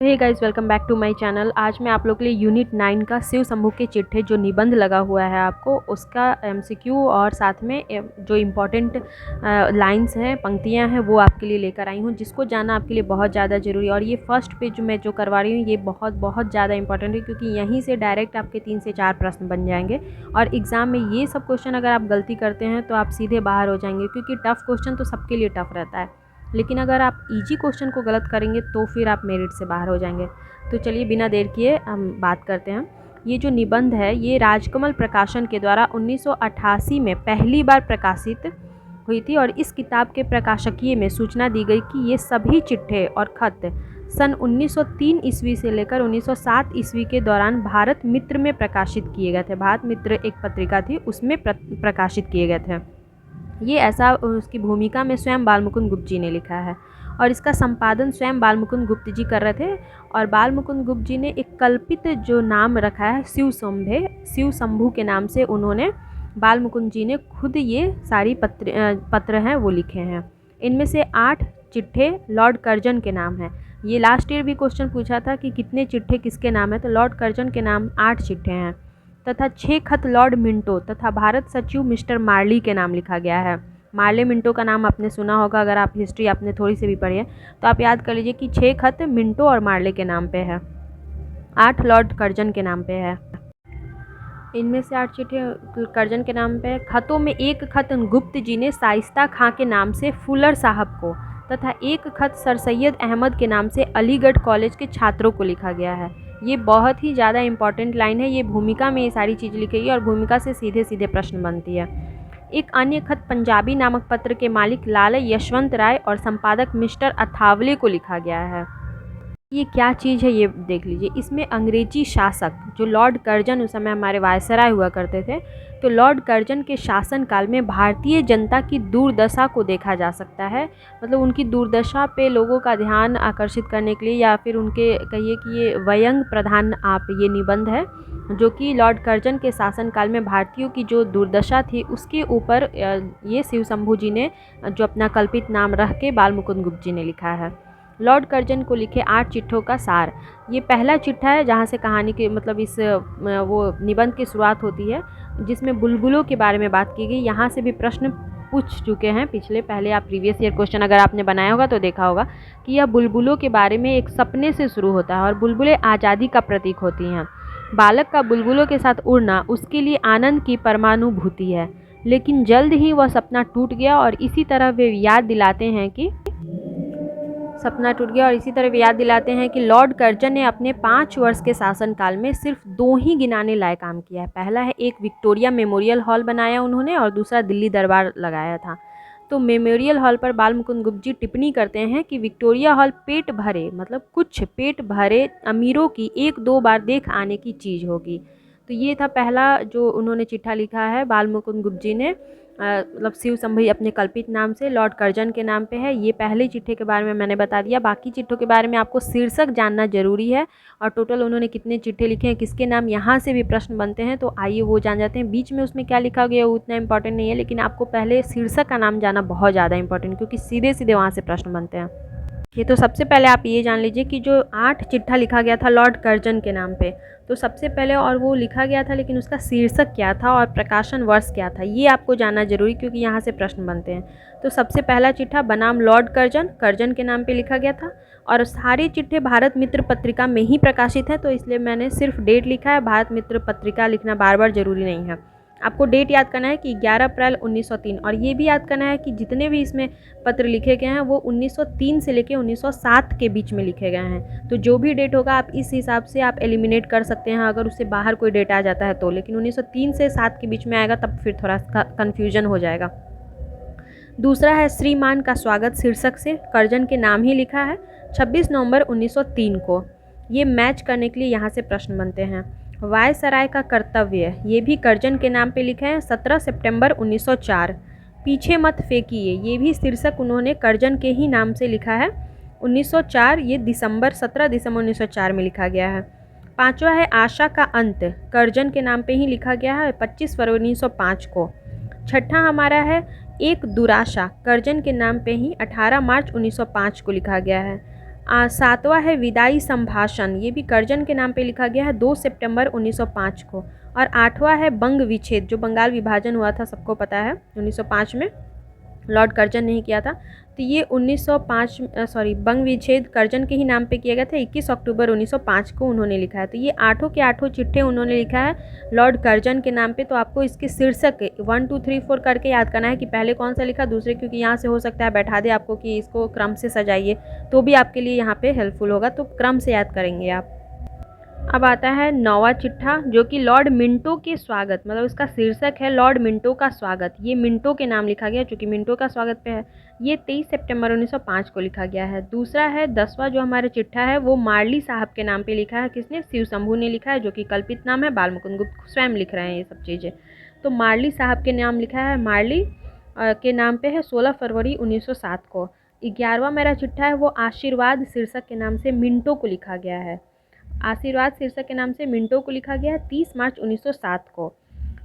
Hey guys, welcome back to my channel. आज मैं आप लोग के लिए यूनिट 9 का शिव शंभू के चिट्ठे जो निबंध लगा हुआ है आपको उसका एमसीक्यू और साथ में जो इम्पोर्टेंट लाइंस हैं, पंक्तियां हैं, वो आपके लिए लेकर आई हूँ, जिसको जानना आपके लिए बहुत ज़्यादा ज़रूरी है। और ये फर्स्ट पेज मैं जो करवा रही हूँ ये बहुत बहुत ज़्यादा इंपॉर्टेंट है, क्योंकि यहीं से डायरेक्ट आपके 3 से 4 प्रश्न बन जाएंगे। और एग्ज़ाम में ये सब क्वेश्चन अगर आप गलती करते हैं तो आप सीधे बाहर हो जाएंगे, क्योंकि टफ़ क्वेश्चन तो सबके लिए टफ़ रहता है, लेकिन अगर आप इजी क्वेश्चन को गलत करेंगे तो फिर आप मेरिट से बाहर हो जाएंगे। तो चलिए बिना देर किए हम बात करते हैं। ये जो निबंध है ये राजकमल प्रकाशन के द्वारा 1988 में पहली बार प्रकाशित हुई थी, और इस किताब के प्रकाशकीय में सूचना दी गई कि ये सभी चिट्ठे और खत सन 1903 ईस्वी से लेकर 1907 ईस्वी के दौरान भारत मित्र में प्रकाशित किए गए थे। भारत मित्र एक पत्रिका थी, उसमें प्रकाशित किए गए थे। ये ऐसा उसकी भूमिका में स्वयं बालमुकुंद गुप्त जी ने लिखा है, और इसका संपादन स्वयं बालमुकुंद गुप्त जी कर रहे थे। और बालमुकुंद गुप्त जी ने एक कल्पित जो नाम रखा है शिव शंभू के नाम से उन्होंने बालमुकुंद जी ने खुद ये सारी पत्र हैं वो लिखे हैं। इनमें से 8 चिट्ठे लॉर्ड कर्जन के नाम हैं। ये लास्ट ईयर भी क्वेश्चन पूछा था कि कितने चिट्ठे किसके नाम है, तो लॉर्ड कर्जन के नाम 8 चिट्ठे हैं, तथा 6 खत लॉर्ड मिंटो तथा भारत सचिव मिस्टर मार्ली के नाम लिखा गया है। मार्ले मिंटो का नाम आपने सुना होगा, अगर आप हिस्ट्री आपने थोड़ी सी भी पढ़ी है तो आप याद कर लीजिए कि 6 खत मिंटो और मार्ले के नाम पे है, 8 लॉर्ड कर्जन के नाम पे है। इनमें से 8 चिट्ठे कर्जन के नाम पे है। खतों में एक खत गुप्त जी ने शाइस्ता खां के नाम से फुलर साहब को तथा एक खत सर सैयद अहमद के नाम से अलीगढ़ कॉलेज के छात्रों को लिखा गया है। ये बहुत ही ज़्यादा इंपॉर्टेंट लाइन है। ये भूमिका में ये सारी चीज़ लिखी गई और भूमिका से सीधे सीधे प्रश्न बनती है। एक अन्य खत पंजाबी नामक पत्र के मालिक लाल यशवंत राय और संपादक मिस्टर अथावले को लिखा गया है। ये क्या चीज़ है ये देख लीजिए। इसमें अंग्रेजी शासक जो लॉर्ड कर्जन उस समय हमारे वायसराय हुआ करते थे, तो लॉर्ड कर्जन के शासनकाल में भारतीय जनता की दुर्दशा को देखा जा सकता है। मतलब उनकी दुर्दशा पे लोगों का ध्यान आकर्षित करने के लिए, या फिर उनके कहिए कि ये व्यंग प्रधान आप ये निबंध है जो कि लॉर्ड कर्जन के शासनकाल में भारतीयों की जो दुर्दशा थी उसके ऊपर ये शिव शंभू जी ने जो अपना कल्पित नाम रख के बालमुकुंद गुप्त जी ने लिखा है। लॉर्ड कर्जन को लिखे 8 चिट्ठों का सार। ये पहला चिट्ठा है जहाँ से कहानी के मतलब इस वो निबंध की शुरुआत होती है, जिसमें बुलबुलों के बारे में बात की गई। यहाँ से भी प्रश्न पूछ चुके हैं पिछले, पहले आप प्रीवियस ईयर क्वेश्चन अगर आपने बनाया होगा तो देखा होगा कि यह बुलबुलों के बारे में एक सपने से शुरू होता है, और बुलबुलें आज़ादी का प्रतीक होती हैं। बालक का बुलबुलों के साथ उड़ना उसके लिए आनंद की परमानुभूति है, लेकिन जल्द ही वह सपना टूट गया, और इसी तरह वे याद दिलाते हैं कि लॉर्ड कर्जन ने अपने 5 वर्ष के शासनकाल में सिर्फ 2 ही गिनाने लायक काम किया है। पहला है एक विक्टोरिया मेमोरियल हॉल बनाया उन्होंने, और दूसरा दिल्ली दरबार लगाया था। तो मेमोरियल हॉल पर बालमुकुंद गुप्त जी टिप्पणी करते हैं कि विक्टोरिया हॉल पेट भरे, मतलब कुछ पेट भरे अमीरों की 1-2 बार देख आने की चीज़ होगी। तो ये था पहला जो उन्होंने चिट्ठा लिखा है बालमुकुंद गुप्त जी ने, मतलब शिव शंभू अपने कल्पित नाम से, लॉर्ड कर्जन के नाम पे है। ये पहले चिट्ठे के बारे में मैंने बता दिया। बाकी चिट्ठों के बारे में आपको शीर्षक जानना जरूरी है, और टोटल उन्होंने कितने चिट्ठे लिखे हैं, किसके नाम, यहाँ से भी प्रश्न बनते हैं, तो आइए वो जान जाते हैं। बीच में उसमें क्या लिखा गया वो उतना इंपॉर्टेंट नहीं है, लेकिन आपको पहले शीर्षक का नाम जाना बहुत ज़्यादा इंपॉर्टेंट, क्योंकि सीधे सीधे वहाँ से प्रश्न बनते हैं। ये तो सबसे पहले आप ये जान लीजिए कि जो 8 चिट्ठा लिखा गया था लॉर्ड कर्जन के नाम पे, तो सबसे पहले और वो लिखा गया था, लेकिन उसका शीर्षक क्या था और प्रकाशन वर्ष क्या था ये आपको जानना जरूरी, क्योंकि यहाँ से प्रश्न बनते हैं। तो सबसे पहला चिट्ठा बनाम लॉर्ड कर्जन के नाम पे लिखा गया था, और सारे चिट्ठे भारत मित्र पत्रिका में ही प्रकाशित है, तो इसलिए मैंने सिर्फ डेट लिखा है। भारत मित्र पत्रिका लिखना बार बार जरूरी नहीं है। आपको डेट याद करना है कि 11 अप्रैल 1903, और ये भी याद करना है कि जितने भी इसमें पत्र लिखे गए हैं वो 1903 से लेकर 1907 के बीच में लिखे गए हैं। तो जो भी डेट होगा आप इस हिसाब से आप एलिमिनेट कर सकते हैं, अगर उससे बाहर कोई डेट आ जाता है तो। लेकिन 1903 से 7 के बीच में आएगा तब फिर थोड़ा कन्फ्यूजन हो जाएगा। दूसरा है श्रीमान का स्वागत, शीर्षक से कर्जन के नाम ही लिखा है, 26 नवंबर 1903 को। ये मैच करने के लिए यहाँ से प्रश्न बनते हैं। वायसराय का कर्तव्य, ये भी कर्जन के नाम पे लिखे हैं, 17 सितंबर 1904। पीछे मत फेंकिए, ये भी शीर्षक उन्होंने कर्जन के ही नाम से लिखा है, 1904। ये 17 दिसंबर 1904 में लिखा गया है। पांचवा है आशा का अंत, कर्जन के नाम पे ही लिखा गया है, 25 फरवरी 1905 को। छठा हमारा है एक दुराशा, कर्जन के नाम पे ही 18 मार्च 1905 को लिखा गया है। सातवां है विदाई संभाषण, ये भी कर्जन के नाम पे लिखा गया है 2 सितंबर 1905 को। और आठवां है बंग विच्छेद, जो बंगाल विभाजन हुआ था सबको पता है 1905 में, लॉर्ड कर्जन ने ही किया था। तो ये 1905 बंग विच्छेद कर्जन के ही नाम पे किया गया था, 21 अक्टूबर 1905 को उन्होंने लिखा है। तो ये आठों के आठों चिट्ठे उन्होंने लिखा है लॉर्ड कर्जन के नाम पे। तो आपको इसके शीर्षक 1 2 3 4 करके याद करना है कि पहले कौन सा लिखा दूसरे, क्योंकि यहाँ से हो सकता है बैठा दे आपको कि इसको क्रम से सजाइए, तो भी आपके लिए यहाँ पे हेल्पफुल होगा। तो क्रम से याद करेंगे आप। अब आता है 9वां चिट्ठा, जो कि लॉर्ड मिंटो के स्वागत, मतलब इसका शीर्षक है लॉर्ड मिंटो का स्वागत। ये मिंटो के नाम लिखा गया चूँकि मिंटो का स्वागत पे है। ये 23 सितंबर 1905 को लिखा गया है। दूसरा है 10वां जो हमारा चिट्ठा है, वो मार्ली साहब के नाम पे लिखा है। किसने? शिव शंभू ने लिखा है, जो कि कल्पित नाम है, बाल मुकुंद गुप्त स्वयं लिख रहे हैं ये सब चीज़ें। तो मार्ली साहब के नाम लिखा है, मार्ली के नाम पे है 16 फरवरी 1907 को। 11वां मेरा चिट्ठा है, वो आशीर्वाद शीर्षक के नाम से मिंटो को लिखा गया है। आशीर्वाद शीर्षक के नाम से मिंटो को लिखा गया है 30 मार्च 1907 को।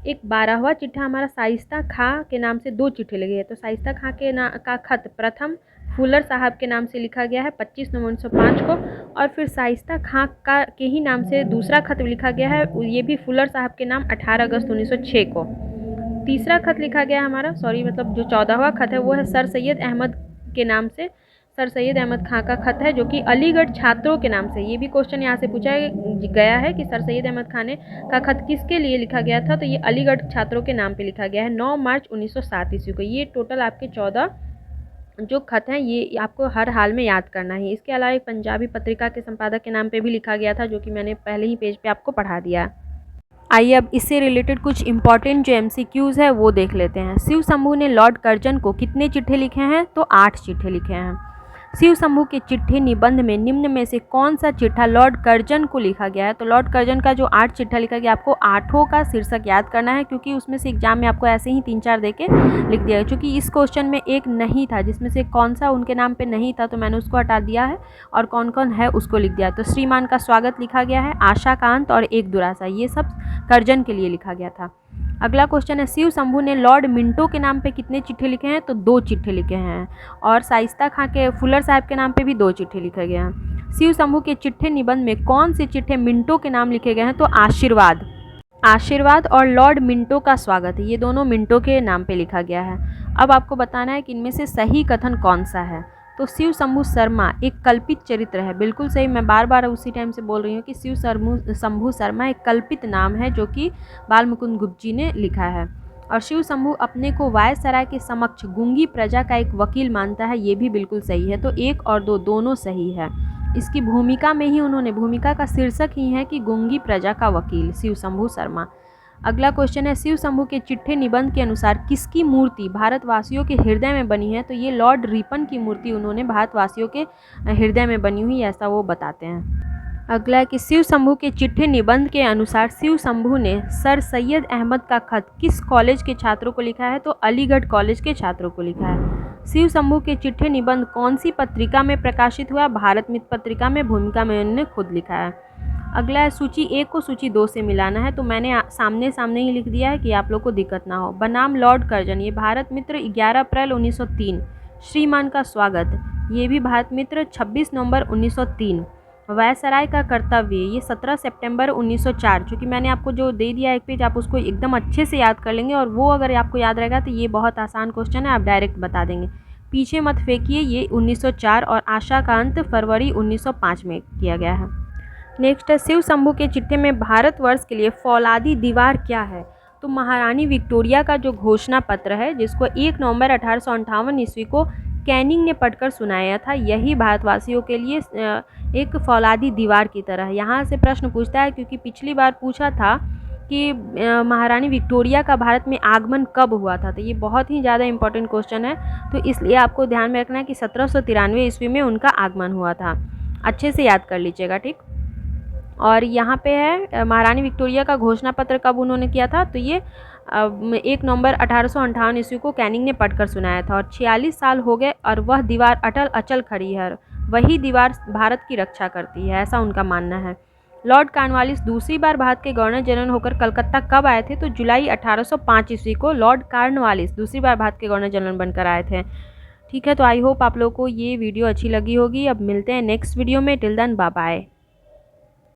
एक 12वां चिट्ठा हमारा शाइस्ता खां के नाम से 2 चिट्ठी लगी है। तो शाइस्ता खां का खत प्रथम फुलर साहब के नाम से लिखा गया है 25 नवंबर 1905 को, और फिर शाइस्ता खां के ही नाम से दूसरा खत लिखा गया है, ये भी फुलर साहब के नाम 18 अगस्त 1906 को। तीसरा खत लिखा गया हमारा जो 14वां खत है वो है सर सैयद अहमद के नाम से, सर सैयद अहमद खां का खत है, जो कि अलीगढ़ छात्रों के नाम से। ये भी क्वेश्चन यहाँ से पूछा गया है कि सर सैयद अहमद खान का खत किसके लिए लिखा गया था, तो ये अलीगढ़ छात्रों के नाम पे लिखा गया है 9 मार्च 1907 ईस्वी को। ये टोटल आपके 14 जो खत हैं, ये आपको हर हाल में याद करना है। इसके अलावा एक पंजाबी पत्रिका के संपादक के नाम पर भी लिखा गया था, जो कि मैंने पहले ही पेज पर आपको पढ़ा दिया। आइए अब इससे रिलेटेड कुछ इंपॉर्टेंट जो MCQs है वो देख लेते हैं। शिव शंभू ने लॉर्ड कर्जन को कितने चिट्ठे लिखे हैं, तो 8 चिट्ठे लिखे हैं। शिव शंभू के चिट्ठे निबंध में निम्न में से कौन सा चिट्ठा लॉर्ड कर्जन को लिखा गया है, तो लॉर्ड कर्जन का जो 8 चिट्ठा लिखा गया, आपको 8 का शीर्षक याद करना है, क्योंकि उसमें से एग्जाम में आपको ऐसे ही 3-4 दे के लिख दिया है। क्योंकि इस क्वेश्चन में एक नहीं था, जिसमें से कौन सा उनके नाम पे नहीं था, तो मैंने उसको हटा दिया है और कौन कौन है उसको लिख दिया। तो श्रीमान का स्वागत लिखा गया है, आशा कांत और एक दुरासा, ये सब कर्जन के लिए लिखा गया था। अगला क्वेश्चन है शिव शंभू ने लॉर्ड मिंटो के नाम पे कितने चिट्ठे लिखे हैं, तो 2 चिट्ठे लिखे हैं। और शाइस्ता खां के फुलर साहब के नाम पे भी 2 चिट्ठे लिखे गए हैं। शिव शंभू के चिट्ठे निबंध में कौन से चिट्ठे मिंटो के नाम लिखे गए हैं, तो आशीर्वाद और लॉर्ड मिंटो का स्वागत, ये दोनों मिंटो के नाम पे लिखा गया है। अब आपको बताना है कि इनमें से सही कथन कौन सा है। तो शिव शंभू शर्मा एक कल्पित चरित्र है, बिल्कुल सही। मैं बार बार उसी टाइम से बोल रही हूँ कि शिव शंभू शर्मा एक कल्पित नाम है, जो कि बाल मुकुंद गुप्त जी ने लिखा है। और शिव शंभू अपने को वायसराय के समक्ष गूंगी प्रजा का एक वकील मानता है, ये भी बिल्कुल सही है। तो 1 और 2 दोनों सही है। इसकी भूमिका में ही भूमिका का शीर्षक ही है कि गूंगी प्रजा का वकील शिव शंभू शर्मा। अगला क्वेश्चन है शिव शंभू के चिट्ठे निबंध के अनुसार किसकी मूर्ति भारतवासियों के हृदय में बनी है, तो ये लॉर्ड रिपन की मूर्ति उन्होंने भारतवासियों के हृदय में बनी हुई, ऐसा वो बताते हैं। अगला है कि शिव शंभू के चिट्ठे निबंध के अनुसार शिव शंभू ने सर सैयद अहमद का खत किस कॉलेज के छात्रों को लिखा है, तो अलीगढ़ कॉलेज के छात्रों को लिखा है। शिव शंभू के चिट्ठे निबंध कौन सी पत्रिका में प्रकाशित हुआ, भारत मित्र पत्रिका में, भूमिका में उन्होंने खुद लिखा है। अगला है सूची 1 को सूची 2 से मिलाना है, तो मैंने सामने ही लिख दिया है कि आप लोग को दिक्कत ना हो। बनाम लॉर्ड कर्जन, ये भारत मित्र 11 अप्रैल 1903। श्रीमान का स्वागत, ये भी भारत मित्र 26 नवंबर 1903। वायसराय का कर्तव्य, ये 17 सितंबर 1904। चूँकि मैंने आपको जो दे दिया एक पेज, आप उसको एकदम अच्छे से याद कर लेंगे, और वो अगर आपको याद रहेगा तो ये बहुत आसान क्वेश्चन है, आप डायरेक्ट बता देंगे। पीछे मत फेंकिए, ये 1904। और आशा का अंत फरवरी 1905 में किया गया है। नेक्स्ट है शिव शंभू के चिट्ठे में भारतवर्ष के लिए फौलादी दीवार क्या है, तो महारानी विक्टोरिया का जो घोषणा पत्र है, जिसको 1 नवंबर 1858 ईस्वी को कैनिंग ने पढ़कर सुनाया था, यही भारतवासियों के लिए एक फौलादी दीवार की तरह है। यहाँ से प्रश्न पूछता है, क्योंकि पिछली बार पूछा था कि महारानी विक्टोरिया का भारत में आगमन कब हुआ था, तो ये बहुत ही ज़्यादा इंपॉर्टेंट क्वेश्चन है। तो इसलिए आपको ध्यान में रखना है कि 1793 ईस्वी में उनका आगमन हुआ था। अच्छे से याद कर लीजिएगा, ठीक। और यहाँ पे है महारानी विक्टोरिया का घोषणा पत्र कब उन्होंने किया था, तो ये 1 नवंबर 1858 ईस्वी को कैनिंग ने पढ़कर सुनाया था। और 46 साल हो गए और वह दीवार अचल खड़ी है, वही दीवार भारत की रक्षा करती है, ऐसा उनका मानना है। लॉर्ड कॉर्नवालिस दूसरी बार भारत के गवर्नर जनरल होकर कलकत्ता कब आए थे, तो जुलाई 1805 ईस्वी को लॉर्ड कॉर्नवालिस दूसरी बार भारत के गवर्नर जनरल बनकर आए थे। ठीक है, तो आई होप आप लोगों को ये वीडियो अच्छी लगी होगी। अब मिलते हैं नेक्स्ट वीडियो में। Till then bye bye.